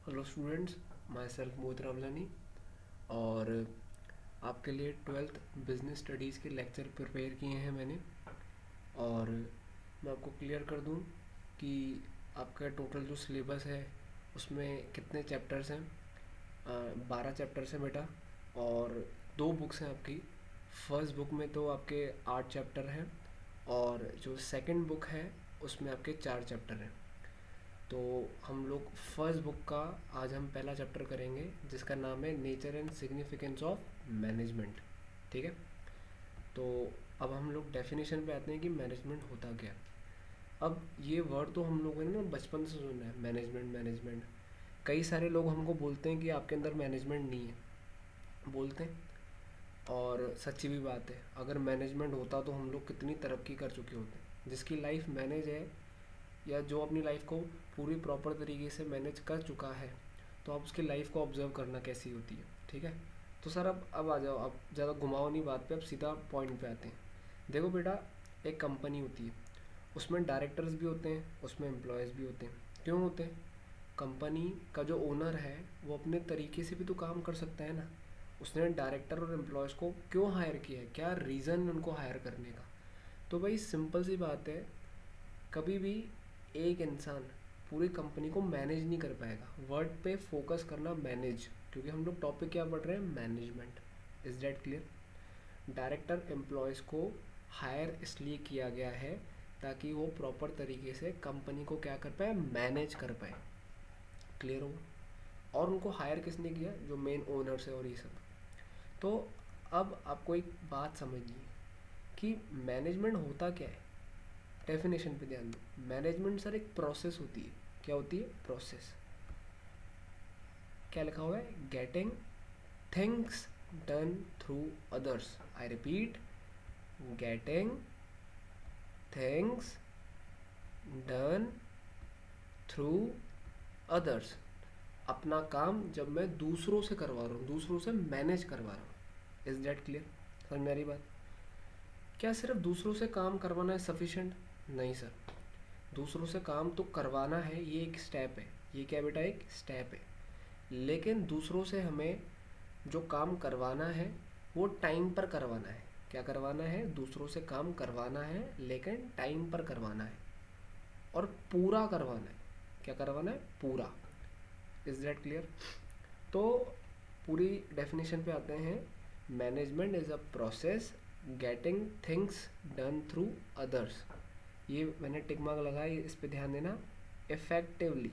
Hello students, my self मोहित रामलानी। और आपके लिए ट्वेल्थ बिजनेस स्टडीज़ के लेक्चर प्रिपेयर किए हैं मैंने। और मैं आपको क्लियर कर दूं कि आपका टोटल जो सिलेबस है उसमें कितने चैप्टर्स हैं। 12 चैप्टर्स हैं बेटा। और 2 बुक्स हैं आपकी। फर्स्ट बुक में तो आपके 8 चैप्टर हैं, और जो सेकंड बुक है उसमें आपके 4 चैप्टर हैं। तो हम लोग फर्स्ट बुक का आज हम पहला चैप्टर करेंगे, जिसका नाम है nature and significance of management. ठीक है। तो अब हम लोग डेफिनेशन पे आते हैं कि मैनेजमेंट होता क्या है। अब ये वर्ड तो हम लोगों ने ना बचपन से सुना है, मैनेजमेंट मैनेजमेंट। कई सारे लोग हमको बोलते हैं कि आपके अंदर मैनेजमेंट नहीं है, बोलते हैं। और सच्ची भी बात है, अगर मैनेजमेंट होता तो हम लोग कितनी तरक्की कर चुके होते। जिसकी लाइफ मैनेज है, या जो अपनी लाइफ को पूरी प्रॉपर तरीके से मैनेज कर चुका है, तो आप उसकी लाइफ को ऑब्जर्व करना कैसी होती है। ठीक है। तो सर अब आ जाओ, अब ज़्यादा घुमाओ नहीं बात पे, अब सीधा पॉइंट पे आते हैं। देखो बेटा, एक कंपनी होती है, उसमें डायरेक्टर्स भी होते हैं, उसमें एम्प्लॉयज़ भी होते हैं। क्यों होते हैं? कंपनी का जो ओनर है वो अपने तरीके से भी तो काम कर सकता है ना। उसने डायरेक्टर और एम्प्लॉयज़ को क्यों हायर किया है, क्या रीज़न उनको हायर करने का? तो भाई सिंपल सी बात है, कभी भी एक इंसान पूरी कंपनी को मैनेज नहीं कर पाएगा। वर्ड पे फोकस करना, मैनेज, क्योंकि हम लोग टॉपिक क्या पढ़ रहे हैं, management. Is that clear? Director employees को हायर इसलिए किया गया है ताकि वो प्रॉपर तरीके से कंपनी को क्या कर पाए, मैनेज कर पाए। क्लियर हो? और उनको हायर किसने किया? जो मेन ओनर्स है और ये सब। तो अब आपको एक बात समझनी है कि मैनेजमेंट होता क्या है। डेफिनेशन पे ध्यान दो। मैनेजमेंट सर एक प्रोसेस होती है। क्या होती है? प्रोसेस। क्या लिखा हुआ है? Getting things done through others. I repeat, getting things done through others. अपना काम जब मैं दूसरों से करवा रहा हूँ, दूसरों से मैनेज करवा रहा हूँ। Is that clear? समझ में आ रही बात? क्या सिर्फ दूसरों से काम करवाना है सफिशेंट? नहीं सर, दूसरों से काम तो करवाना है, ये एक स्टेप है। ये क्या बेटा? एक स्टेप है। लेकिन दूसरों से हमें जो काम करवाना है वो टाइम पर करवाना है। क्या करवाना है? दूसरों से काम करवाना है, लेकिन टाइम पर करवाना है और पूरा करवाना है। क्या करवाना है? पूरा। Is that clear? तो पूरी डेफिनेशन पे आते हैं। Management is a process getting things done through others. ये मैंने टिक मार्क लगाया, इस पे ध्यान देना। इफेक्टिवली।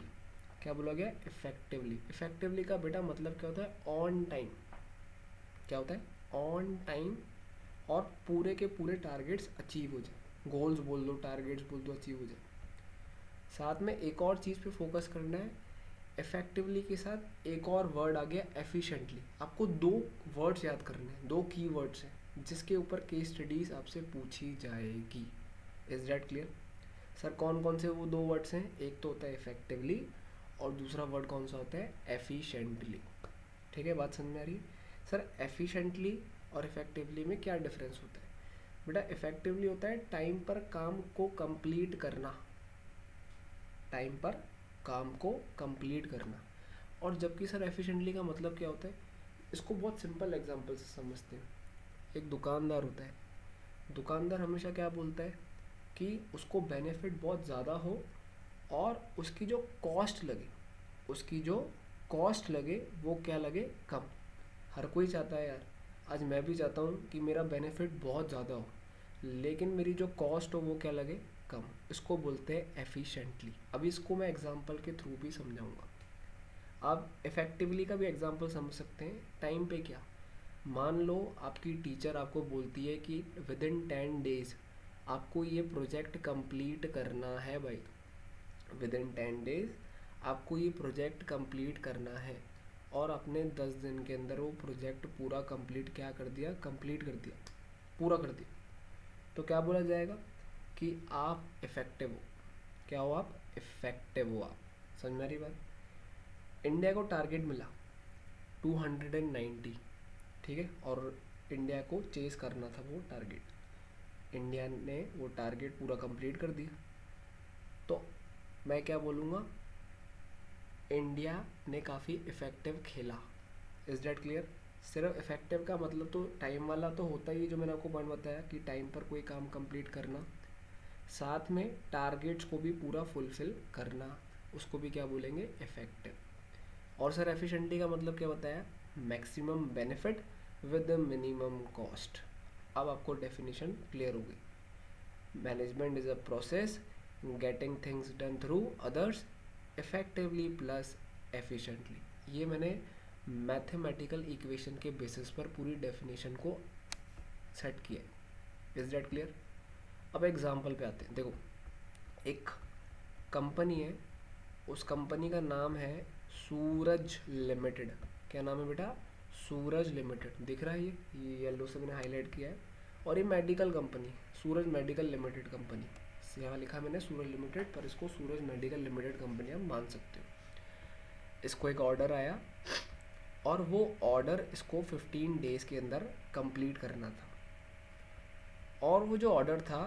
क्या बोला गया? इफेक्टिवली। इफेक्टिवली का बेटा मतलब क्या होता है? On time. क्या होता है? On time. और पूरे के पूरे टारगेट्स अचीव हो जाए। गोल्स बोल दो, टारगेट्स बोल दो, अचीव हो जाए। साथ में एक और चीज़ पे फोकस करना है। इफेक्टिवली के साथ एक और वर्ड आ गया, एफिशिएंटली। आपको 2 वर्ड्स याद करने हैं, 2 की वर्ड्स हैं जिसके ऊपर केस स्टडीज आपसे पूछी जाएगी। Is that clear? सर कौन कौन से वो 2 वर्ड्स हैं? एक तो होता है इफेक्टिवली, और दूसरा वर्ड कौन सा होता है? एफिशिएंटली। ठीक है, बात समझ में आ रही है? सर एफिशिएंटली और इफेक्टिवली में क्या डिफरेंस होता है? बेटा इफेक्टिवली होता है टाइम पर काम को कंप्लीट करना। टाइम पर काम को कंप्लीट करना। और जबकि सर एफिशिएंटली का मतलब क्या होता है? इसको बहुत सिंपल एग्जांपल से समझते हैं। एक दुकानदार होता है। दुकानदार हमेशा क्या बोलता है कि उसको बेनिफिट बहुत ज़्यादा हो, और उसकी जो कॉस्ट लगे, उसकी जो कॉस्ट लगे वो क्या लगे? कम। हर कोई चाहता है यार, आज मैं भी चाहता हूँ कि मेरा बेनिफिट बहुत ज़्यादा हो, लेकिन मेरी जो कॉस्ट हो वो क्या लगे? कम। इसको बोलते हैं एफिशिएंटली। अभी इसको मैं एग्जांपल के थ्रू भी समझाऊंगा। आप इफ़ेक्टिवली का भी एग्जांपल समझ सकते हैं। टाइम पे क्या? मान लो आपकी टीचर आपको बोलती है कि विद इन 10 डेज़ आपको ये प्रोजेक्ट कंप्लीट करना है भाई। विद इन 10 डेज़ आपको ये प्रोजेक्ट कंप्लीट करना है, और आपने 10 दिन के अंदर वो प्रोजेक्ट पूरा कंप्लीट क्या कर दिया? कंप्लीट कर दिया, पूरा कर दिया। तो क्या बोला जाएगा? कि आप इफ़ेक्टिव हो। क्या हो? आप इफ़ेक्टिव हो। आप समझ में आ रही बात? इंडिया को टारगेट मिला 290। ठीक है, और इंडिया को चेस करना था वो टारगेट। इंडिया ने वो टारगेट पूरा कंप्लीट कर दिया। तो मैं क्या बोलूँगा? इंडिया ने काफ़ी इफ़ेक्टिव खेला। Is that clear? सिर्फ इफ़ेक्टिव का मतलब तो टाइम वाला तो होता ही है, जो मैंने आपको पॉइंट बताया कि टाइम पर कोई काम कंप्लीट करना, साथ में टारगेट्स को भी पूरा फुलफिल करना, उसको भी क्या बोलेंगे? इफ़ेक्टिव। और सर एफिशिएंटी का मतलब क्या बताया? Maximum benefit with minimum cost. अब आपको डेफिनेशन क्लियर होगी। Management is a process getting things done through others effectively plus efficiently. ये मैंने मैथमेटिकल इक्वेशन के बेसिस पर पूरी डेफिनेशन को सेट किया है। Is that clear? अब एग्जाम्पल पे आते हैं। देखो, एक कंपनी है, उस कंपनी का नाम है सूरज लिमिटेड। क्या नाम है बेटा? सूरज लिमिटेड। दिख रहा है ये येलो से मैंने हाईलाइट किया है। और ये मेडिकल कंपनी, सूरज मेडिकल लिमिटेड कंपनी, यहाँ लिखा है मैंने सूरज लिमिटेड, पर इसको सूरज मेडिकल लिमिटेड कंपनी आप मान सकते हो। इसको एक ऑर्डर आया और वो ऑर्डर इसको 15 डेज़ के अंदर कंप्लीट करना था। और वो जो ऑर्डर था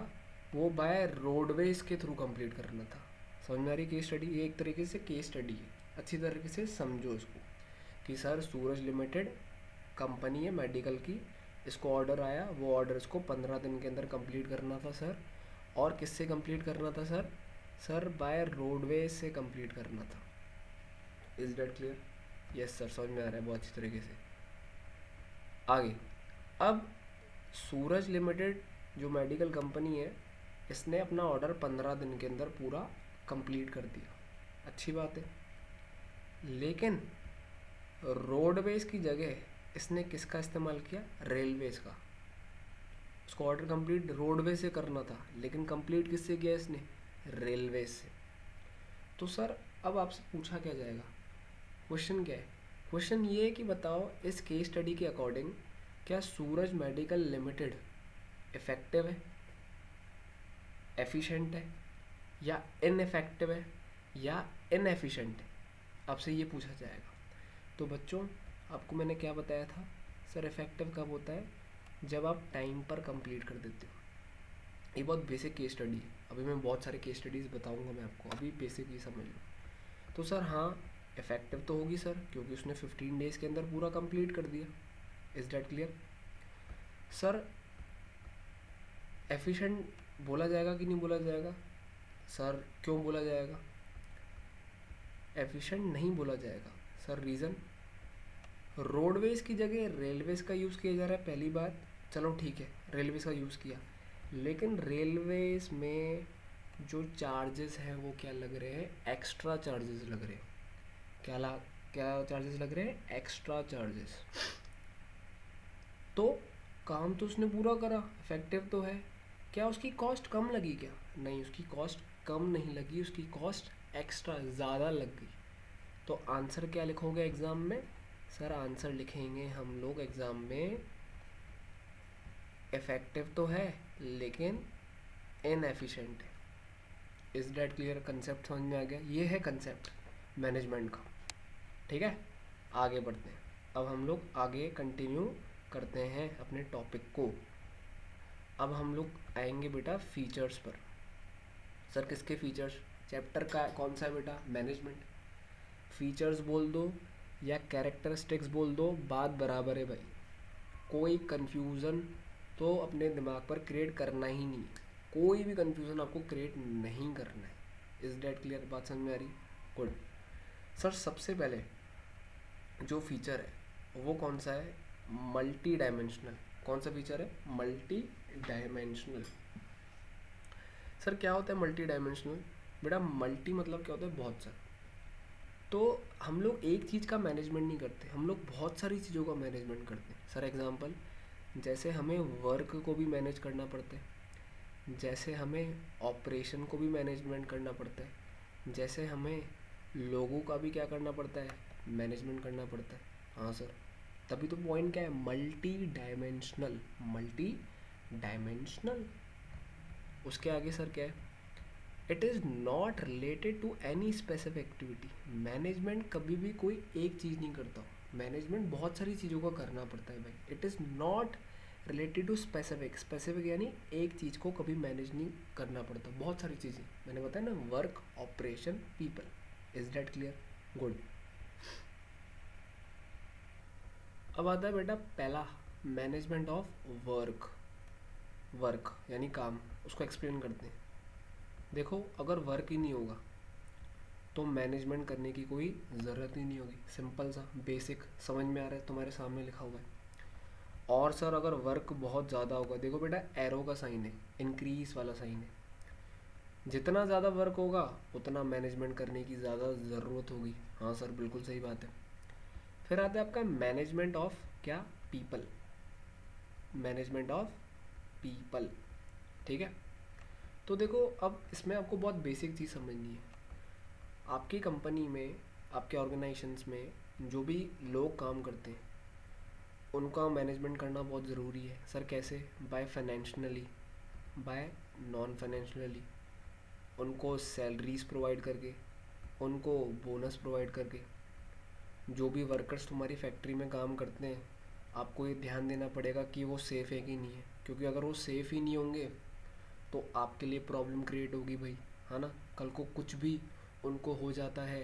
वो बाय रोडवेज के थ्रू कंप्लीट करना था। समझ में आ रही केस स्टडी? ये एक तरीके से केस स्टडी है, अच्छी तरीके से समझो इसको कि सर सूरज लिमिटेड कंपनी है मेडिकल की, इसको ऑर्डर आया, वो ऑर्डर इसको 15 दिन के अंदर कंप्लीट करना था सर। और किससे कंप्लीट करना था सर? सर बाय रोडवेज से कंप्लीट करना था। Is that clear? Yes sir, समझ में आ रहा है बहुत अच्छी तरीके से। आगे, अब सूरज लिमिटेड जो मेडिकल कंपनी है, इसने अपना ऑर्डर 15 दिन के अंदर पूरा कंप्लीट कर दिया, अच्छी बात है। लेकिन रोडवेज की जगह इसने किसका इस्तेमाल किया? रेलवेज का। उसको ऑर्डर कंप्लीट रोडवेज से करना था, लेकिन कंप्लीट किससे किया इसने? रेलवेज से। तो सर अब आपसे पूछा क्या जाएगा? क्वेश्चन क्या है? क्वेश्चन ये है कि बताओ इस केस स्टडी के अकॉर्डिंग क्या सूरज मेडिकल लिमिटेड इफ़ेक्टिव है, एफिशिएंट है, या इनएफेक्टिव है, या इनएफिशिएंट है? आपसे ये पूछा जाएगा। तो बच्चों, आपको मैंने क्या बताया था? सर इफ़ेक्टिव कब होता है? जब आप टाइम पर कंप्लीट कर देते हो। ये बहुत बेसिक केस स्टडी है, अभी मैं बहुत सारे केस स्टडीज़ बताऊंगा मैं आपको, अभी बेसिक ही समझ लो। तो सर हाँ, इफ़ेक्टिव तो होगी सर, क्योंकि उसने 15 डेज़ के अंदर पूरा कंप्लीट कर दिया। Is that clear? Sir efficient बोला जाएगा कि नहीं बोला जाएगा? सर क्यों बोला जाएगा? एफिशिएंट नहीं बोला जाएगा सर, रीज़न? रोडवेज की जगह रेलवेज का यूज़ किया जा रहा है, पहली बात। चलो ठीक है, रेलवेज का यूज़ किया, लेकिन रेलवेज में जो चार्जेस हैं वो क्या लग रहे हैं? एक्स्ट्रा चार्जेस लग रहे हैं। क्या चार्जेस लग रहे हैं? Extra charges. तो काम तो उसने पूरा करा, इफेक्टिव तो है। क्या उसकी कॉस्ट कम लगी क्या? नहीं, उसकी कॉस्ट कम नहीं लगी, उसकी कॉस्ट एक्स्ट्रा ज़्यादा लग गई। तो आंसर क्या लिखोगे एग्ज़ाम में? सर आंसर लिखेंगे हम लोग एग्ज़ाम में, इफ़ेक्टिव तो है लेकिन इनएफिशिएंट है। Is that clear? कंसेप्ट समझ में आ गया? ये है कंसेप्ट मैनेजमेंट का। ठीक है, आगे बढ़ते हैं। अब हम लोग आगे कंटिन्यू करते हैं अपने टॉपिक को। अब हम लोग आएंगे बेटा फीचर्स पर। सर किसके फीचर्स? चैप्टर का कौन सा है बेटा? मैनेजमेंट। फीचर्स बोल दो या कैरेक्टरिस्टिक्स बोल दो, बात बराबर है भाई। कोई कन्फ्यूज़न तो अपने दिमाग पर क्रिएट करना ही नहीं है, कोई भी कन्फ्यूज़न आपको क्रिएट नहीं करना है। Is that clear? बात समझ में आ रही? गुड। सर सबसे पहले जो फीचर है वो कौन सा है? Multi dimensional. कौन सा फीचर है? Multi dimensional. सर क्या होता है मल्टी डायमेंशनल? बेटा मल्टी मतलब क्या होता है? बहुत सारा। तो हम लोग एक चीज़ का मैनेजमेंट नहीं करते, हम लोग बहुत सारी चीज़ों का मैनेजमेंट करते हैं। सर एग्जांपल, जैसे हमें वर्क को भी मैनेज करना पड़ता है, जैसे हमें ऑपरेशन को भी मैनेजमेंट करना पड़ता है, जैसे हमें लोगों का भी क्या करना पड़ता है? मैनेजमेंट करना पड़ता है। हाँ सर, तभी तो पॉइंट क्या है? Multi dimensional. Multi dimensional. उसके आगे सर क्या है? It is not related to any specific activity. Management कभी भी कोई एक चीज़ नहीं करता, मैनेजमेंट बहुत सारी चीज़ों का करना पड़ता है भाई। It is not related to specific. Specific यानी एक चीज़ को कभी मैनेज नहीं करना पड़ता, बहुत सारी चीज़ें। मैंने बताया ना, work, operation, people. Is that clear? Good. अब आता है बेटा पहला, मैनेजमेंट ऑफ वर्क। वर्क यानी काम, उसको एक्सप्लेन करते हैं। देखो अगर वर्क ही नहीं होगा तो मैनेजमेंट करने की कोई ज़रूरत ही नहीं होगी। सिंपल सा बेसिक समझ में आ रहा है, तुम्हारे सामने लिखा हुआ है। और सर अगर वर्क बहुत ज़्यादा होगा, देखो बेटा एरो का साइन है, इंक्रीज वाला साइन है। जितना ज़्यादा वर्क होगा उतना मैनेजमेंट करने की ज़्यादा ज़रूरत होगी। हाँ सर बिल्कुल सही बात है। फिर आता है आपका मैनेजमेंट ऑफ क्या, पीपल। मैनेजमेंट ऑफ पीपल, ठीक है। तो देखो अब इसमें आपको बहुत बेसिक चीज़ समझनी है। आपकी कंपनी में, आपके ऑर्गेनाइजेशंस में जो भी लोग काम करते हैं उनका मैनेजमेंट करना बहुत ज़रूरी है। सर कैसे? By financially, by non financially, उनको सैलरीज प्रोवाइड करके, उनको बोनस प्रोवाइड करके। जो भी वर्कर्स तुम्हारी फैक्ट्री में काम करते हैं आपको ये ध्यान देना पड़ेगा कि वो सेफ़ है कि नहीं है, क्योंकि अगर वो सेफ़ ही नहीं होंगे तो आपके लिए प्रॉब्लम क्रिएट होगी भाई, है ना। कल को कुछ भी उनको हो जाता है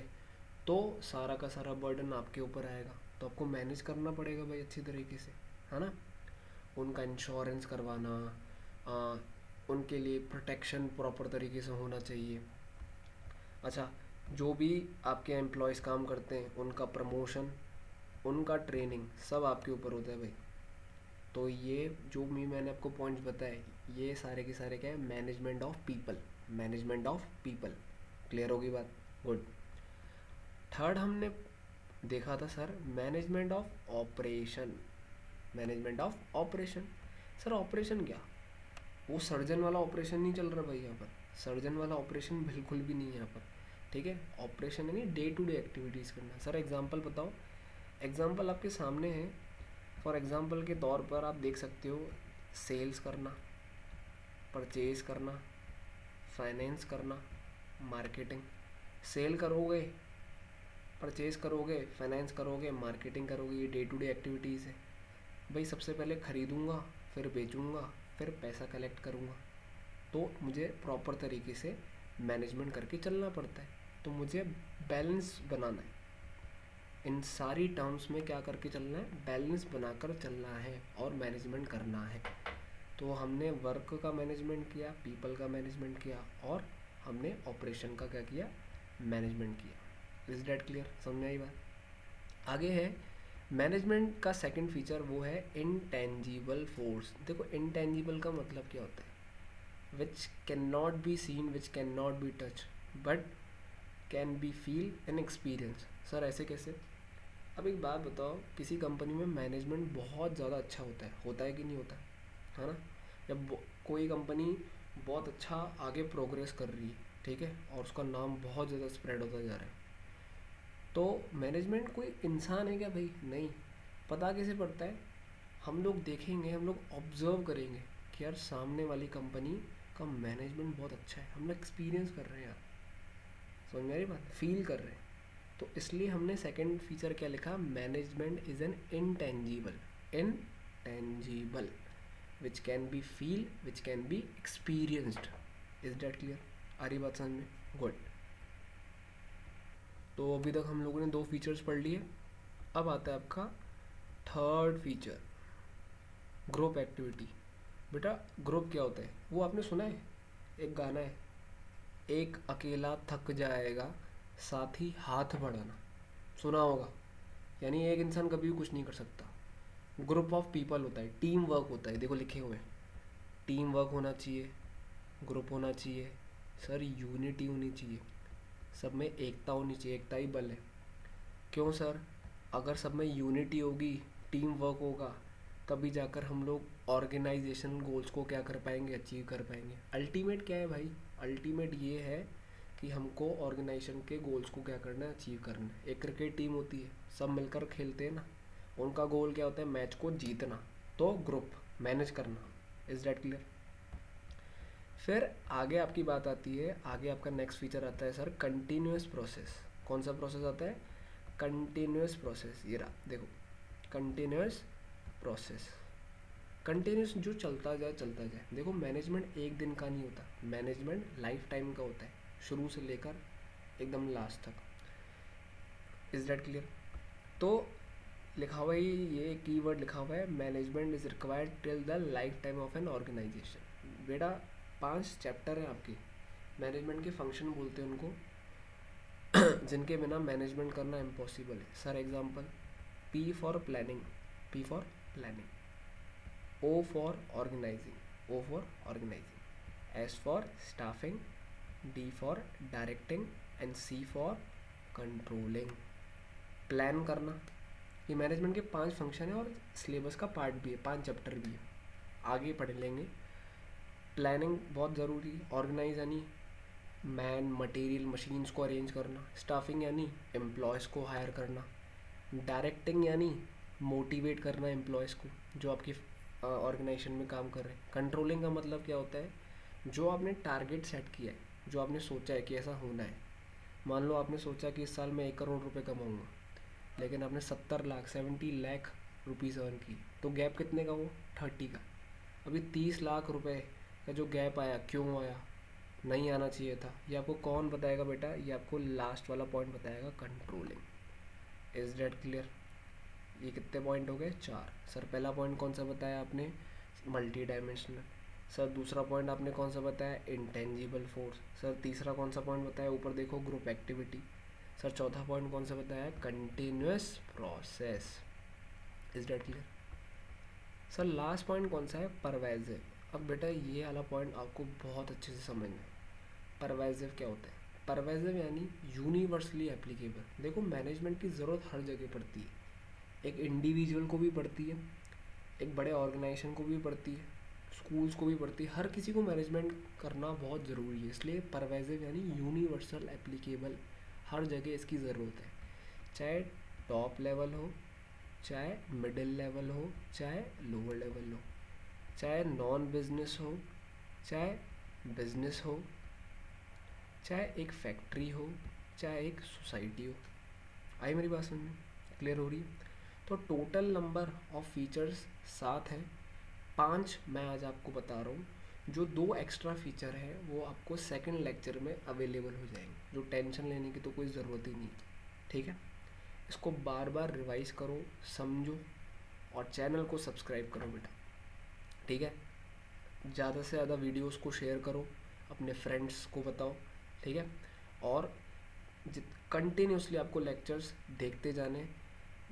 तो सारा का सारा बर्डन आपके ऊपर आएगा। तो आपको मैनेज करना पड़ेगा भाई अच्छी तरीके से, है ना। उनका इंश्योरेंस करवाना, आ, उनके लिए प्रोटेक्शन प्रॉपर तरीके से होना चाहिए। अच्छा, जो भी आपके एम्प्लॉयज़ काम करते हैं उनका प्रमोशन, उनका ट्रेनिंग सब आपके ऊपर होता है भाई। तो ये जो भी मैंने आपको पॉइंट्स बताए ये सारे के सारे क्या है, management of people. Management of people, clear होगी बात? गुड। थर्ड हमने देखा था sir management of operation. Management of operation, sir operation क्या? वो सर्जन वाला ऑपरेशन नहीं चल रहा भाई यहाँ पर। सर्जन वाला ऑपरेशन बिल्कुल भी नहीं है यहाँ पर, ठीक है। ऑपरेशन यानी डे टू डे एक्टिविटीज़ करना। सर एग्जांपल बताओ। एग्जांपल आपके सामने है। फॉर एग्जांपल के तौर पर आप देख सकते हो, सेल्स करना, परचेज़ करना, फाइनेंस करना, मार्केटिंग। सेल करोगे, परचेज़ करोगे, फाइनेंस करोगे, मार्केटिंग करोगे, ये डे टू डे एक्टिविटीज़ है भाई। सबसे पहले ख़रीदूँगा, फिर बेचूँगा, फिर पैसा कलेक्ट करूँगा। तो मुझे प्रॉपर तरीके से मैनेजमेंट करके चलना पड़ता है। तो मुझे बैलेंस बनाना है। इन सारी टर्म्स में क्या करके चलना है, बैलेंस बनाकर चलना है और मैनेजमेंट करना है। तो हमने वर्क का मैनेजमेंट किया, पीपल का मैनेजमेंट किया, और हमने ऑपरेशन का क्या किया, मैनेजमेंट किया। Is that clear? समझ में आई बात? आगे है मैनेजमेंट का सेकंड फीचर, वो है इनटेंजिबल फोर्स। देखो इनटेंजिबल का मतलब क्या होता है, which can not be seen, which can not be touch, but can be feel and experience. Sir ऐसे कैसे? अब एक बात बताओ, किसी कंपनी में मैनेजमेंट बहुत ज़्यादा अच्छा होता है कि नहीं होता है ना। जब कोई कंपनी बहुत अच्छा आगे प्रोग्रेस कर रही है, ठीक है, और उसका नाम बहुत ज़्यादा स्प्रेड होता जा रहा है, तो मैनेजमेंट कोई इंसान है क्या भाई? नहीं। पता कैसे पड़ता है? हम लोग देखेंगे, हम लोग ऑब्जर्व करेंगे कि यार सामने वाली कंपनी का मैनेजमेंट बहुत अच्छा है, हम लोग एक्सपीरियंस कर रहे हैं यार, समझ में आ रही बात, फील कर रहे हैं। तो इसलिए हमने सेकंड फीचर क्या लिखा, management is an intangible. Intangible which can be feel, which can be experienced. Is that clear? आ रही बात समझ में? गुड। तो अभी तक हम लोगों ने दो फीचर्स पढ़ लिए। अब आता है आपका थर्ड फीचर, ग्रुप एक्टिविटी। बेटा ग्रुप क्या होता है वो आपने सुना है, एक गाना है, एक अकेला थक जाएगा साथ ही हाथ बढ़ाना, सुना होगा। यानी एक इंसान कभी भी कुछ नहीं कर सकता। ग्रुप ऑफ पीपल होता है, टीम वर्क होता है, देखो लिखे हुए हैं, टीम वर्क होना चाहिए, ग्रुप होना चाहिए, सर यूनिटी होनी चाहिए, सब में एकता होनी चाहिए, एकता ही बल है। क्यों सर? अगर सब में यूनिटी होगी, टीम वर्क होगा, तभी जाकर हम लोग ऑर्गेनाइजेशन गोल्स को क्या कर पाएंगे, अचीव कर पाएंगे। अल्टीमेट क्या है भाई? अल्टीमेट ये है कि हमको ऑर्गेनाइजेशन के गोल्स को क्या करना है, अचीव करना है। एक क्रिकेट टीम होती है, सब मिलकर खेलते हैं ना, उनका गोल क्या होता है, मैच को जीतना। तो ग्रुप मैनेज करना। Is that clear? फिर आगे आपकी बात आती है, आगे आपका नेक्स्ट फीचर आता है सर कंटिन्यूस प्रोसेस। कौन सा प्रोसेस आता है? Continuous process. ये रहा देखो, कंटिन्यूस प्रोसेस, कंटिन्यूस जो चलता जाए चलता जाए। देखो मैनेजमेंट एक दिन का नहीं होता, मैनेजमेंट लाइफ टाइम का होता है, शुरू से लेकर एकदम लास्ट तक। Is that clear? तो लिखा हुआ है, ये कीवर्ड लिखा हुआ है, management is required till the lifetime of an organisation. बेटा 5 चैप्टर हैं आपके, मैनेजमेंट के फंक्शन बोलते हैं उनको, जिनके बिना मैनेजमेंट करना इम्पॉसिबल है। Sir example, P for planning, P for planning, O for organising, O for organising, S for staffing, D for directing and C for controlling. Plan करना, ये मैनेजमेंट के 5 फंक्शन है और सिलेबस का पार्ट भी है, 5 चैप्टर भी है, आगे पढ़ लेंगे। प्लानिंग बहुत ज़रूरी है। ऑर्गेनाइज यानी मैन मटेरियल मशीन्स को अरेंज करना। स्टाफिंग यानी एम्प्लॉयज़ को हायर करना। डायरेक्टिंग यानी मोटिवेट करना एम्प्लॉयज़ को जो आपकी ऑर्गेनाइजेशन में काम कर रहे हैं। कंट्रोलिंग का मतलब क्या होता है, जो आपने टारगेट सेट किया है, जो आपने सोचा है कि ऐसा होना है। मान लो आपने सोचा कि इस साल मैं 1 करोड़ रुपए कमाऊँगा, लेकिन आपने 70 लाख 70 लाख रुपीज़ अर्न की, तो गैप कितने का वो 30 का। अभी 30 लाख रुपए का जो गैप आया, क्यों आया, नहीं आना चाहिए था, ये आपको कौन बताएगा बेटा, ये आपको लास्ट वाला पॉइंट बताएगा, कंट्रोलिंग। Is that clear? ये कितने पॉइंट हो गए, 4। सर पहला पॉइंट कौन सा बताया आपने, मल्टी डायमेंशनल। सर दूसरा पॉइंट आपने कौन सा बताया, इंटेंजिबल फोर्स। सर तीसरा कौन सा पॉइंट बताया, ऊपर देखो, ग्रुप एक्टिविटी। सर चौथा पॉइंट कौन सा बताया, continuous process. Is that clear? Sir last point कौन सा है, परवेजिव। अब बेटा ये वाला पॉइंट आपको बहुत अच्छे से समझना है। परवेजिव क्या होता है, परवेजिव यानी यूनिवर्सली एप्लीकेबल। देखो मैनेजमेंट की ज़रूरत हर जगह पड़ती है, एक इंडिविजुअल को भी पड़ती है, एक बड़े ऑर्गेनाइजेशन को भी पड़ती है, स्कूल्स को भी पड़ती है, हर किसी को मैनेजमेंट करना बहुत ज़रूरी है। इसलिए परवेजिव यानी यूनिवर्सल एप्लीकेबल, हर जगह इसकी ज़रूरत है, चाहे टॉप लेवल हो, चाहे मिडिल लेवल हो, चाहे लोअर लेवल हो, चाहे नॉन बिजनेस हो, चाहे बिजनेस हो, चाहे एक फैक्ट्री हो, चाहे एक सोसाइटी हो। आई मेरी बात समझ में, क्लियर हो रही है? तो टोटल नंबर ऑफ फीचर्स 7 हैं, 5 मैं आज आपको बता रहा हूँ। जो 2 एक्स्ट्रा फीचर है वो आपको सेकंड लेक्चर में अवेलेबल हो जाएंगे, जो टेंशन लेने की तो कोई ज़रूरत ही नहीं, ठीक है? इसको बार बार रिवाइज करो, समझो, और चैनल को सब्सक्राइब करो बेटा, ठीक है? ज़्यादा से ज़्यादा वीडियोस को शेयर करो, अपने फ्रेंड्स को बताओ, ठीक है? और कंटिन्यूसली आपको लेक्चर्स देखते जाने,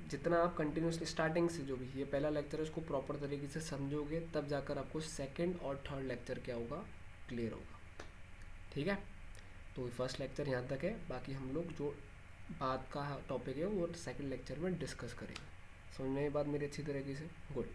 जितना आप कंटिन्यूसली स्टार्टिंग से, जो भी ये पहला लेक्चर है उसको प्रॉपर तरीके से समझोगे, तब जाकर आपको सेकंड और थर्ड लेक्चर क्या होगा, क्लियर होगा, ठीक है? तो फर्स्ट लेक्चर यहाँ तक है, बाकी हम लोग जो बाद का टॉपिक है वो सेकंड लेक्चर में डिस्कस करेंगे। समझ में ये बात मेरी अच्छी तरीके से? गुड।